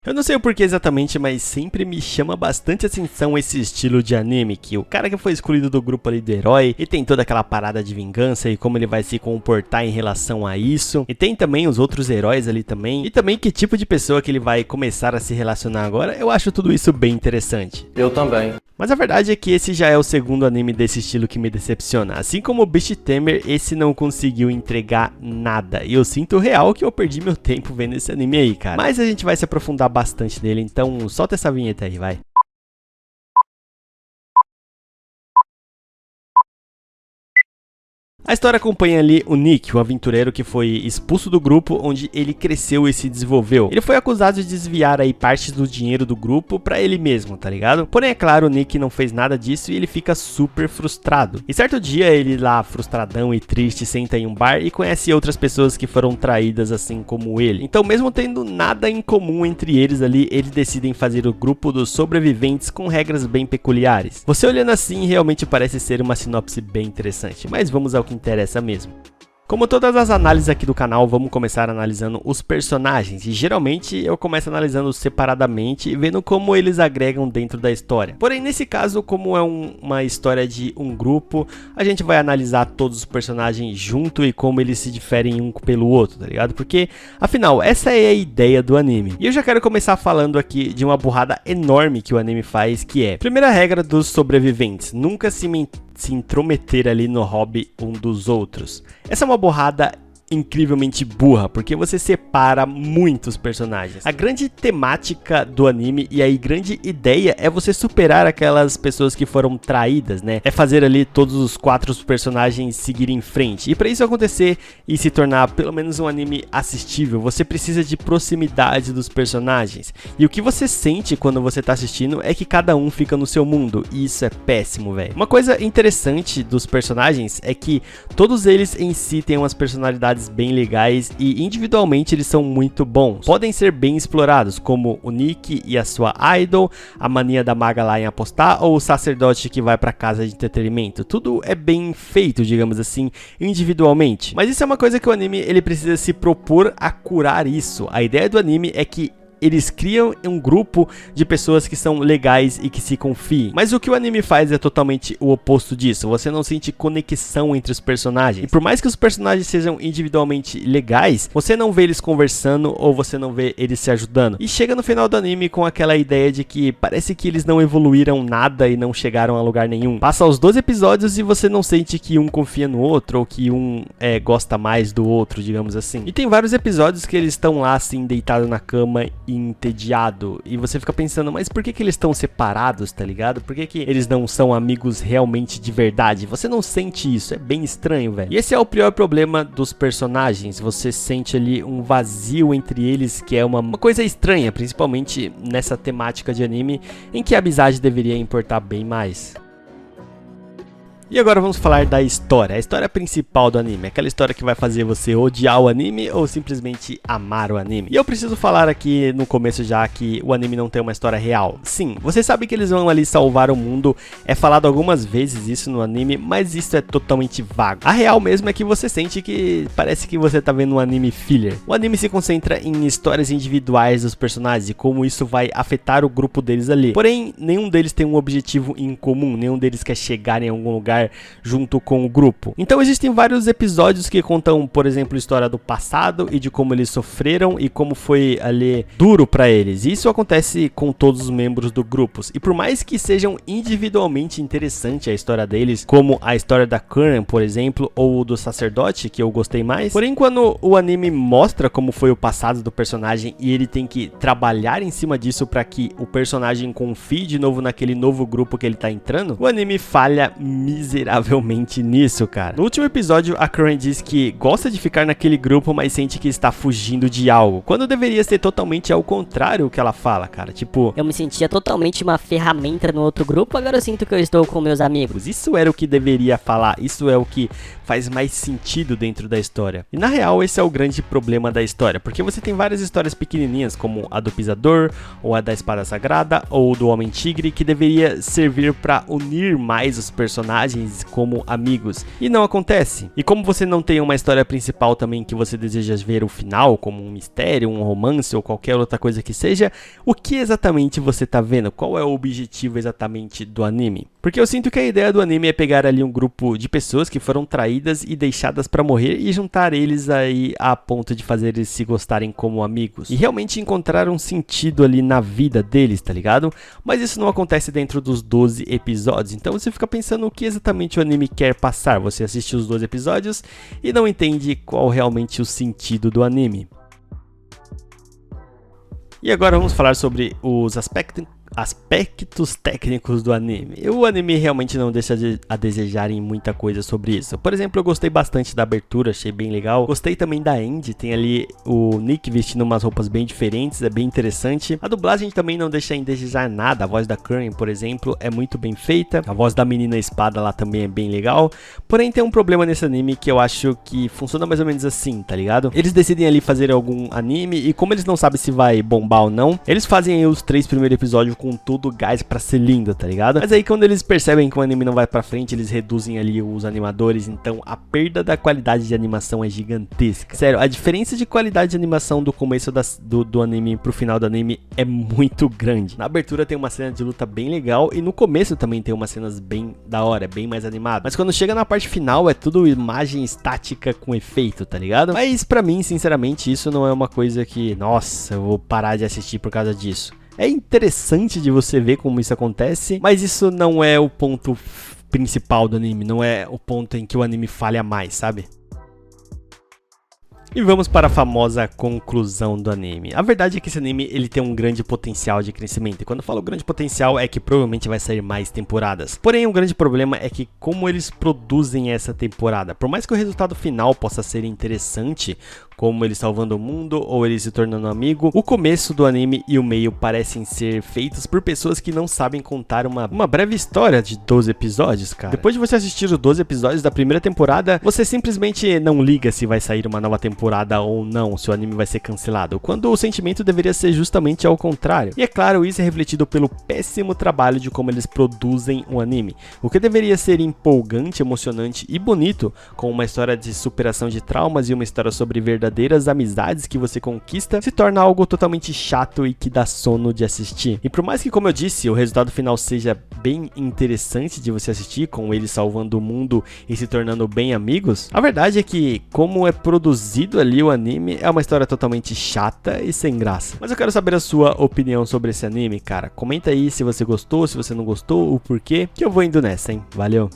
Eu não sei o porquê exatamente, mas sempre me chama bastante atenção esse estilo de anime, que o cara que foi escolhido do grupo ali do herói, e tem toda aquela parada de vingança e como ele vai se comportar em relação a isso, e tem também os outros heróis ali também, e também que tipo de pessoa que ele vai começar a se relacionar agora. Eu acho tudo isso bem interessante. Eu também. Mas a verdade é que esse já é o segundo anime desse estilo que me decepciona. Assim como o Beast Tamer, esse não conseguiu entregar nada. E eu sinto real que eu perdi meu tempo vendo esse anime aí, cara. Mas a gente vai se aprofundar bastante nele, então solta essa vinheta aí, vai. A história acompanha ali o Nick, o aventureiro que foi expulso do grupo onde ele cresceu e se desenvolveu. Ele foi acusado de desviar aí partes do dinheiro do grupo pra ele mesmo, tá ligado? Porém, é claro, o Nick não fez nada disso e ele fica super frustrado. E certo dia, ele lá, frustradão e triste, senta em um bar e conhece outras pessoas que foram traídas assim como ele. Então, mesmo tendo nada em comum entre eles ali, eles decidem fazer o grupo dos sobreviventes com regras bem peculiares. Você olhando assim, realmente parece ser uma sinopse bem interessante, mas vamos ao que interessa mesmo. Como todas as análises aqui do canal, vamos começar analisando os personagens, e geralmente eu começo analisando separadamente e vendo como eles agregam dentro da história. Porém, nesse caso, como é uma história de um grupo, a gente vai analisar todos os personagens junto e como eles se diferem um pelo outro, tá ligado? Porque, afinal, essa é a ideia do anime. E eu já quero começar falando aqui de uma burrada enorme que o anime faz, que é: primeira regra dos sobreviventes, nunca se intrometer ali no hobby um dos outros. Essa é uma borrada incrivelmente burra, porque você separa muitos personagens. A grande temática do anime e a grande ideia é você superar aquelas pessoas que foram traídas, né? É fazer ali todos os 4 personagens seguirem em frente. E para isso acontecer e se tornar pelo menos um anime assistível, você precisa de proximidade dos personagens. E o que você sente quando você tá assistindo é que cada um fica no seu mundo, e isso é péssimo, velho. Uma coisa interessante dos personagens é que todos eles em si têm umas personalidades bem legais e individualmente eles são muito bons. Podem ser bem explorados, como o Nick e a sua idol, a mania da maga lá em apostar, ou o sacerdote que vai pra casa de entretenimento. Tudo é bem feito, digamos assim, individualmente. Mas isso é uma coisa que o anime ele precisa se propor a curar isso. A ideia do anime é que eles criam um grupo de pessoas que são legais e que se confiem. Mas o que o anime faz é totalmente o oposto disso. Você não sente conexão entre os personagens. E por mais que os personagens sejam individualmente legais, você não vê eles conversando ou você não vê eles se ajudando. E chega no final do anime com aquela ideia de que parece que eles não evoluíram nada e não chegaram a lugar nenhum. Passa os 12 episódios e você não sente que um confia no outro ou que um gosta mais do outro, digamos assim. E tem vários episódios que eles estão lá assim, deitados na cama entediado, e você fica pensando, mas por que eles estão separados, tá ligado? Por que eles não são amigos realmente de verdade? Você não sente isso, é bem estranho, velho. E esse é o pior problema dos personagens, você sente ali um vazio entre eles, que é uma coisa estranha, principalmente nessa temática de anime, em que a amizade deveria importar bem mais. E agora vamos falar da história, a história principal do anime, aquela história que vai fazer você odiar o anime ou simplesmente amar o anime. E eu preciso falar aqui no começo já que o anime não tem uma história real. Sim, você sabe que eles vão ali salvar o mundo, é falado algumas vezes isso no anime, mas isso é totalmente vago. A real mesmo é que você sente que parece que você tá vendo um anime filler. O anime se concentra em histórias individuais dos personagens e como isso vai afetar o grupo deles ali. Porém, nenhum deles tem um objetivo em comum, nenhum deles quer chegar em algum lugar junto com o grupo. Então existem vários episódios que contam, por exemplo, a história do passado e de como eles sofreram e como foi ali duro pra eles. E isso acontece com todos os membros do grupo. E por mais que sejam individualmente interessante a história deles, como a história da Karen, por exemplo, ou do sacerdote, que eu gostei mais, porém quando o anime mostra como foi o passado do personagem e ele tem que trabalhar em cima disso pra que o personagem confie de novo naquele novo grupo que ele tá entrando, o anime falha miseravelmente nisso, cara. No último episódio, a Karen diz que gosta de ficar naquele grupo, mas sente que está fugindo de algo, quando deveria ser totalmente ao contrário o que ela fala, cara. Tipo, eu me sentia totalmente uma ferramenta no outro grupo, agora eu sinto que eu estou com meus amigos. Isso era o que deveria falar, isso é o que faz mais sentido dentro da história. E na real, esse é o grande problema da história, porque você tem várias histórias pequenininhas, como a do Pisador, ou a da Espada Sagrada, ou do Homem Tigre, que deveria servir pra unir mais os personagens personagens como amigos, e não acontece. E como você não tem uma história principal também que você deseja ver o final, como um mistério, um romance ou qualquer outra coisa que seja, o que exatamente você tá vendo? Qual é o objetivo exatamente do anime? Porque eu sinto que a ideia do anime é pegar ali um grupo de pessoas que foram traídas e deixadas pra morrer e juntar eles aí a ponto de fazer eles se gostarem como amigos. E realmente encontrar um sentido ali na vida deles, tá ligado? Mas isso não acontece dentro dos 12 episódios. Então você fica pensando o que exatamente o anime quer passar. Você assiste os 12 episódios e não entende qual realmente o sentido do anime. E agora vamos falar sobre os aspectos técnicos do anime. O anime realmente não deixa a desejar em muita coisa sobre isso. Por exemplo, eu gostei bastante da abertura, achei bem legal. Gostei também da End, tem ali o Nick vestindo umas roupas bem diferentes, é bem interessante. A dublagem também não deixa em desejar nada. A voz da Curren, por exemplo, é muito bem feita. A voz da menina espada lá também é bem legal. Porém, tem um problema nesse anime que eu acho que funciona mais ou menos assim, tá ligado? Eles decidem ali fazer algum anime e como eles não sabem se vai bombar ou não, eles fazem aí os 3 primeiros episódios com todo o gás pra ser lindo, tá ligado? Mas aí quando eles percebem que o anime não vai pra frente, eles reduzem ali os animadores, então a perda da qualidade de animação é gigantesca. Sério, a diferença de qualidade de animação do começo do anime pro final do anime é muito grande. Na abertura tem uma cena de luta bem legal e no começo também tem umas cenas bem da hora, bem mais animado. Mas quando chega na parte final é tudo imagem estática com efeito, tá ligado? Mas pra mim, sinceramente, isso não é uma coisa que, nossa, eu vou parar de assistir por causa disso. É interessante de você ver como isso acontece, mas isso não é o ponto principal do anime, não é o ponto em que o anime falha mais, sabe? E vamos para a famosa conclusão do anime. A verdade é que esse anime ele tem um grande potencial de crescimento. E quando eu falo grande potencial é que provavelmente vai sair mais temporadas. Porém, um grande problema é que como eles produzem essa temporada. Por mais que o resultado final possa ser interessante, como ele salvando o mundo ou ele se tornando amigo, o começo do anime e o meio parecem ser feitos por pessoas que não sabem contar uma breve história de 12 episódios, cara. Depois de você assistir os 12 episódios da primeira temporada, você simplesmente não liga se vai sair uma nova temporada ou não, se o anime vai ser cancelado, quando o sentimento deveria ser justamente ao contrário. E é claro, isso é refletido pelo péssimo trabalho de como eles produzem o anime. O que deveria ser empolgante, emocionante e bonito, com uma história de superação de traumas e uma história sobre verdadeiras amizades que você conquista, se torna algo totalmente chato e que dá sono de assistir. E por mais que, como eu disse, o resultado final seja bem interessante de você assistir, com eles salvando o mundo e se tornando bem amigos, a verdade é que, como é produzido ali o anime, é uma história totalmente chata e sem graça. Mas eu quero saber a sua opinião sobre esse anime, cara. Comenta aí se você gostou, se você não gostou, o porquê, que eu vou indo nessa, hein? Valeu!